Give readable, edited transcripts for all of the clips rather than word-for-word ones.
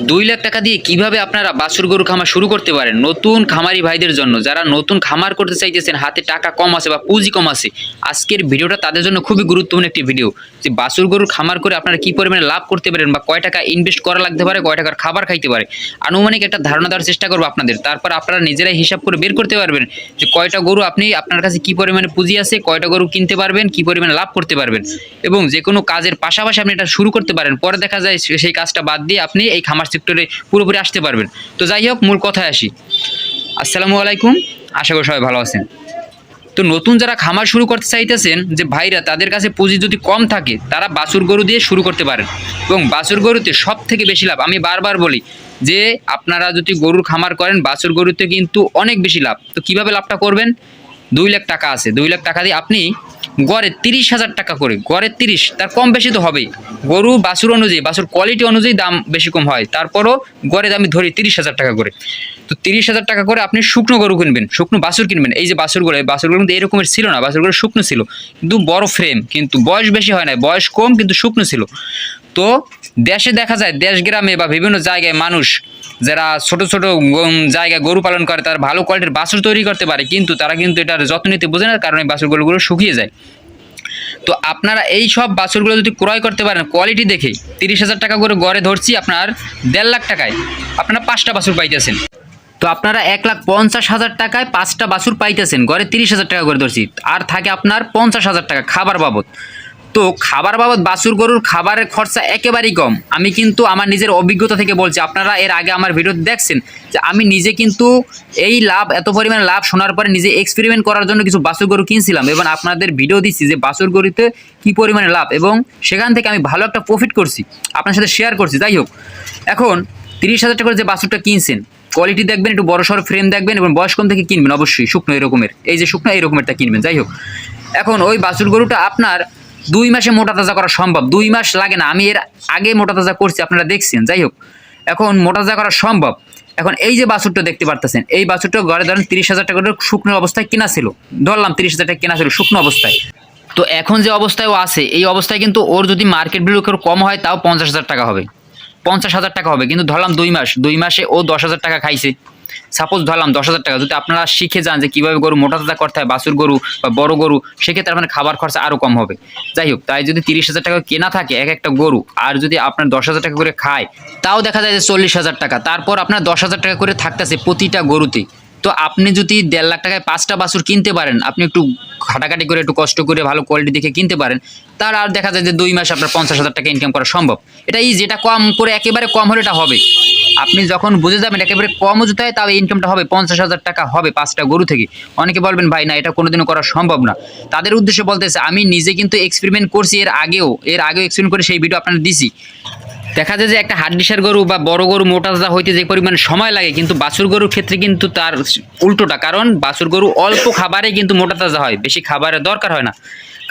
2 লাখ টাকা দিয়ে কিভাবে আপনারা বাছুর গরু খামার শুরু করতে পারেন নতুন খামারি ভাইদের জন্য, যারা নতুন খামার করতে চাইতেছেন, হাতে টাকা কম আছে বা পুঁজি কম আছে, আজকের ভিডিওটা তাদের জন্য খুবই গুরুত্বপূর্ণ একটি ভিডিও। যে বাছুর গরুর খামার করে আপনারা কি পরিমাণে লাভ করতে পারেন বা কয় টাকা ইনভেস্ট করা লাগতে পারে, কয় টাকার খাবার খাইতে পারে, আনুমানিক একটা ধারণা দেওয়ার চেষ্টা করবো আপনাদের। তারপর আপনারা নিজেরাই হিসাব করে বের করতে পারবেন যে কয়টা গরু আপনি আপনার কাছে কি পরিমাণে পুঁজি আছে, কয়টা গরু কিনতে পারবেন, কি পরিমাণে লাভ করতে পারবেন, এবং যে কোনো কাজের পাশাপাশি আপনি এটা শুরু করতে পারেন। পরে দেখা যায় সেই কাজটা বাদ দিয়ে আপনি এই খামার সেক্টরে পুরোপুরি আসতে পারবেন। তো যাই হোক, মূল কথায় আসি। আসসালামু আলাইকুম, আশা করি সবাই ভালো আছেন। তো নতুন যারা খামার শুরু করতে চাইতেছেন যে ভাইরা, তাদের কাছে পুঁজি যদি কম থাকে তারা বাছুর গরু দিয়ে শুরু করতে পারেন, এবং বাছুর গরুতে সব থেকে বেশি লাভ। আমি বারবার বলি যে আপনারা যদি গরুর খামার করেন, বাছুর গরুতে কিন্তু অনেক বেশি লাভ। তো কিভাবে লাভটা করবেন? 2 লাখ টাকা আছে, 2 লাখ টাকা দিয়ে আপনি গড়ে 30,000 টাকা করে, গড়ে 30, তার কম বেশি তো হবেই। গরু বাছুর অনুযায়ী, বাছুর কোয়ালিটি অনুযায়ী দাম বেশি কম হয়, তারপরও গড়ে আমি ধরি 30,000 টাকা করে। তো 30,000 টাকা করে আপনি শুকনো গরু কিনবেন, শুকনো বাছুর কিনবেন। এই যে বাছুরগুলো, এই বাছুরগুলো কিন্তু এরকমের ছিল না, বাছুরগুলো শুকনো ছিল, কিন্তু বড় ফ্রেম, কিন্তু বয়স বেশি হয় না, বয়স কম কিন্তু শুকনো ছিল। তো দেশে দেখা যায়, দেশ গ্রামে বা বিভিন্ন জায়গায় মানুষ যারা ছোট ছোট জায়গায় গরু পালন করে, তারা ভালো কোয়ালিটির বাছুর তৈরি করতে পারে, কিন্তু তারা কিন্তু এটার যত্ন নিতে বোঝে না, কারণে বাছুরগুলো শুকিয়ে যায়। তো আপনারা এই সব বাছুরগুলো যদি ক্রয় করতে পারেন কোয়ালিটি দেখে, 30,000 টাকা করে গড়ে ধরছি, আপনার 1.5 লাখ টাকায় আপনারা 5টা বাছুর পাইতেছেন। তো আপনারা 1,50,000 টাকায় 5টা বাছুর পাইতেছেন, গড়ে 30,000 টাকা করে ধরছি। আর থাকে আপনার 50,000 টাকা খাবার বাবদ। তো খাবার বাবদ বাছুর গরুর খাবারের খরচা একেবারেই কম। আমি কিন্তু আমার নিজের অভিজ্ঞতা থেকে বলছি, আপনারা এর আগে আমার ভিডিও দেখছেন যে আমি নিজে কিন্তু এই লাভ, এত পরিমাণে লাভ শোনার পরে নিজে এক্সপেরিমেন্ট করার জন্য কিছু বাছুর গরু কিনছিলাম, এবং আপনাদের ভিডিও দিচ্ছি যে বাছুর গরুতে কী পরিমাণে লাভ, এবং সেখান থেকে আমি ভালো একটা প্রফিট করছি, আপনার সাথে শেয়ার করছি। যাই হোক, এখন 30,000 টাকা করে যে বাছুরটা কিনছেন, কোয়ালিটি দেখবেন, একটু বড় সড়ো ফ্রেম দেখবেন, এবং বয়স কম থেকে কিনবেন অবশ্যই, শুকনো এরকমের, এই যে শুকনো এরকমেরটা কিনবেন। যাই হোক, এখন ওই বাছুর গরুটা আপনার 2 মাসে মোটা তাজা করা সম্ভব। 2 মাস লাগে না, আমি এর আগে মোটা তাজা করছি, আপনারা দেখছেন। যাই হোক, এখন মোটা তাজা করা সম্ভব। এখন এই যে বাছুরটা দেখতে পারতেছেন, এই বাছুরটা ঘরে ধরেন 30,000 টাকা করে শুকনো অবস্থায় কেনা ছিল, ধরলাম 30,000 টাকা কেনা ছিল শুকনো অবস্থায়। তো এখন যে অবস্থায় ও আছে, এই অবস্থায় কিন্তু ওর যদি মার্কেট ভ্যালু কম হয়, তাও 50,000 টাকা হবে, 50,000 টাকা হবে। কিন্তু ধরলাম 2 মাসে ও 10,000 টাকা খাইছে, সাপোজ ধরলাম 10,000 টাকা। যদি আপনারা শিখে যান যে কীভাবে গরু মোটা তাজা করতে হয়, বাছুর গরু বা বড় গরু, সেক্ষেত্রে আপনার খাবার খরচা আরও কম হবে। যাই হোক, তাই যদি 30,000 টাকা কেনা থাকে এক একটা গরু, আর যদি আপনার 10,000 টাকা করে খায়, তাও দেখা যায় যে 40,000 টাকা। তারপর আপনার 10,000 টাকা করে থাকতেছে প্রতিটা গরুতেই। তো আপনি যদি 1.5 লাখ টাকায় 5টা বাছুর কিনতে পারেন, আপনি একটু খাটাখাটি করে, একটু কষ্ট করে, ভালো কোয়ালিটি দেখে কিনতে পারেন, তার আর দেখা যায় যে 2 মাসে আপনার 50,000 টাকা ইনকাম করা সম্ভব। এটাই যেটা কম করে, একেবারে কম হলে এটা হবে। আপনি যখন বুঝে যাবেন একেবারে কমও যদি হয়, তাও ইনকামটা হবে 50,000 টাকা হবে 5টা গরু থেকে। অনেকে বলবেন ভাই না, এটা কোনোদিনও করা সম্ভব না। তাদের উদ্দেশ্যে বলতেছে, আমি নিজে কিন্তু এক্সপেরিমেন্ট করছি, এর আগেও এক্সপেরিমেন্ট করে সেই ভিডিও আপনাদের দিছি। দেখা যায় যে একটা হাড্ডিসার গরু বা বড় গরু মোটা তাজা হইতে যে পরিমাণ সময় লাগে, কিন্তু বাছুর গরুর ক্ষেত্রে কিন্তু তার উল্টোটা। কারণ বাছুর গরু অল্প খাবারে কিন্তু মোটা তাজা হয়, বেশি খাবারের দরকার হয় না।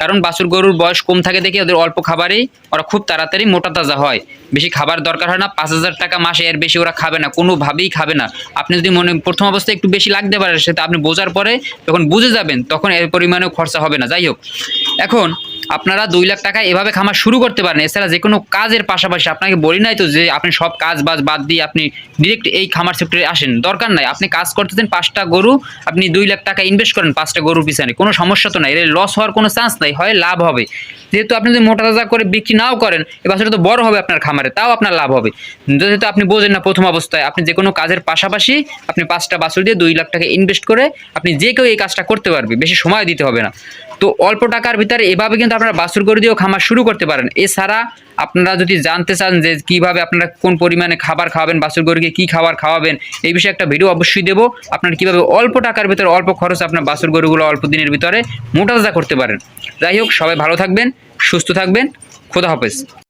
কারণ বাছুর গরুর বয়স কম থাকে দেখে ওদের অল্প খাবারেই ওরা খুব তাড়াতাড়ি মোটা তাজা হয়, বেশি খাবার দরকার হয় না। 5,000 টাকা মাসে এর বেশি ওরা খাবে না, কোনোভাবেই খাবে না। আপনি যদি প্রথম অবস্থায় একটু বেশি লাগতে পারে, সেটা আপনি বোঝার পরে যখন বুঝে যাবেন, তখন এর পরিমাণেও খরচা হবে না। যাই হোক, এখন আপনারা 2 লাখ টাকায় এভাবে খামার শুরু করতে পারেন। এছাড়া যে কোনো কাজের পাশাপাশি, আপনাকে বলি নাই তো যে আপনি সব কাজ বাদ দিয়ে আপনি ডিরেক্ট এই খামার সেক্টরে আসেন, দরকার নাই। আপনি কাজ করতেছেন, 5টা গরু, আপনি 2 লাখ টাকা ইনভেস্ট করেন 5টা গরুর পিছনে, কোনো সমস্যা তো নাই, এর লস হওয়ার কোনো চান্স নাই, হয় লাভ হবে। যেহেতু আপনি যদি মোটা তাজা করে বিক্রি নাও করেন, এই বাছুরটা তো বড় হবে আপনার খামারে, তাও আপনার লাভ হবে। যেহেতু আপনি বোঝেন না প্রথম অবস্থায়, আপনি যে কোনো কাজের পাশাপাশি আপনি 5টা বাছুর দিয়ে 2 লাখ টাকা ইনভেস্ট করে আপনি যে কেউ এই কাজটা করতে পারবে, বেশি সময় দিতে হবে না। তো অল্প টাকার ভিতরে এভাবে কিন্তু আপনারা বাছুর গরু দিয়েও খামার শুরু করতে পারেন। এছাড়া আপনারা যদি জানতে চান যে কীভাবে আপনারা কোন পরিমাণে খাবার খাওয়াবেন, বাছুর গরুকে কী খাবার খাওয়াবেন, এই বিষয়ে একটা ভিডিও অবশ্যই দেবো। আপনারা কীভাবে অল্প টাকার ভিতরে, অল্প খরচে আপনার বাছুর গরুগুলো অল্প দিনের ভিতরে মোটা তাজা করতে পারেন। যাই হোক, সবাই ভালো থাকবেন, সুস্থ থাকবেন, খোদা হাফেজ।